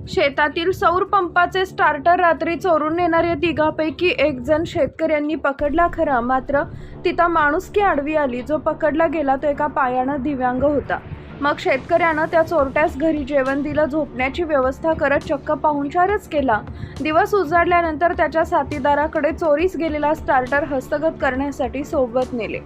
शेतातील सौर पंपाचे स्टार्टर रात्री चोरून नेणाऱ्या तिघांपैकी एक जण शेतकऱ्यांनी पकडला खरा, मात्र तिथं माणुसकी आडवी आली. जो पकडला गेला तो एका पायानं दिव्यांग होता. मग शेतकऱ्यानं त्या चोरट्यास घरी जेवण दिलं, झोपण्याची व्यवस्था करत चक्क पाहुणचारच केला. दिवस उजाडल्यानंतर त्याच्या साथीदाराकडे चोरीस गेलेला स्टार्टर हस्तगत करण्यासाठी सोबत नेले.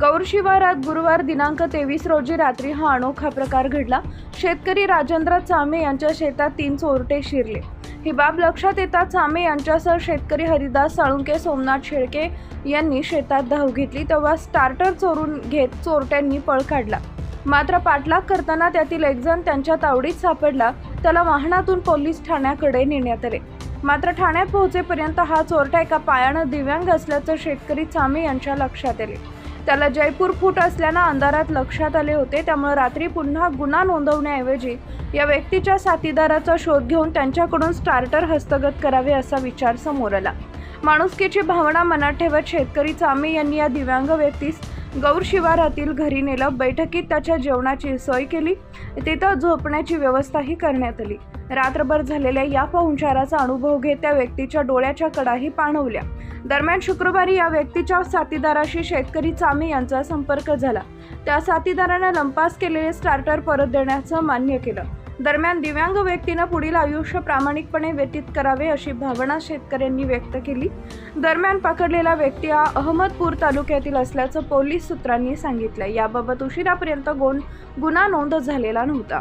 गौर शिवारात गुरुवार दिनांक 23 रोजी रात्री हा अनोखा प्रकार घडला. शेतकरी राजेंद्र चामे यांच्या शेतात 3 चोरटे शिरले. ही बाब लक्षात येता चामे यांच्यासह शेतकरी हरिदास साळुंके, सोमनाथ शेळके यांनी शेतात धाव घेतली. तेव्हा स्टार्टर चोरून घेत चोरट्यांनी पळ काढला. मात्र पाठलाग करताना त्यातील एक जण त्यांच्या तावडीत सापडला. त्याला वाहनातून पोलीस ठाण्याकडे नेण्यात आले. मात्र ठाण्यात पोहोचेपर्यंत हा चोरटा एका पायानं दिव्यांग असल्याचं शेतकरी चामे यांच्या लक्षात आले. त्याला जयपूर फूट असल्यानं अंधारात लक्षात आले होते. त्यामुळे रात्री पुन्हा गुन्हा नोंदवण्याऐवजी या व्यक्तीच्या साथीदाराचा शोध घेऊन त्यांच्याकडून स्टार्टर हस्तगत करावे असा विचार समोर आला. माणुसकीची भावना मनात ठेवत शेतकरी चामे यांनी या दिव्यांग व्यक्तीस गौर शिवारातील घरी नेलं. बैठकीत त्याच्या जेवणाची सोय केली. तिथं झोपण्याची व्यवस्थाही करण्यात आली. रात्रभर झालेल्या या पाहुणचाराचा अनुभव घेत त्या व्यक्तीच्या डोळ्याच्या कडाही पाणवल्या. दरम्यान शुक्रवारी या व्यक्तीच्या साथीदाराशी शेतकरी चामे यांचा संपर्क झाला. त्या साथीदाराने लंपास केलेले स्टार्टर परत देण्याचं मान्य केलं. दरम्यान दिव्यांग व्यक्तीनं पुढील आयुष्य प्रामाणिकपणे व्यतीत करावे अशी भावना शेतकऱ्यांनी व्यक्त केली. दरम्यान पकडलेला व्यक्ती हा अहमदपूर तालुक्यातील असल्याचं पोलीस सूत्रांनी सांगितलं. याबाबत उशिरापर्यंत गुन्हा नोंद झालेला नव्हता.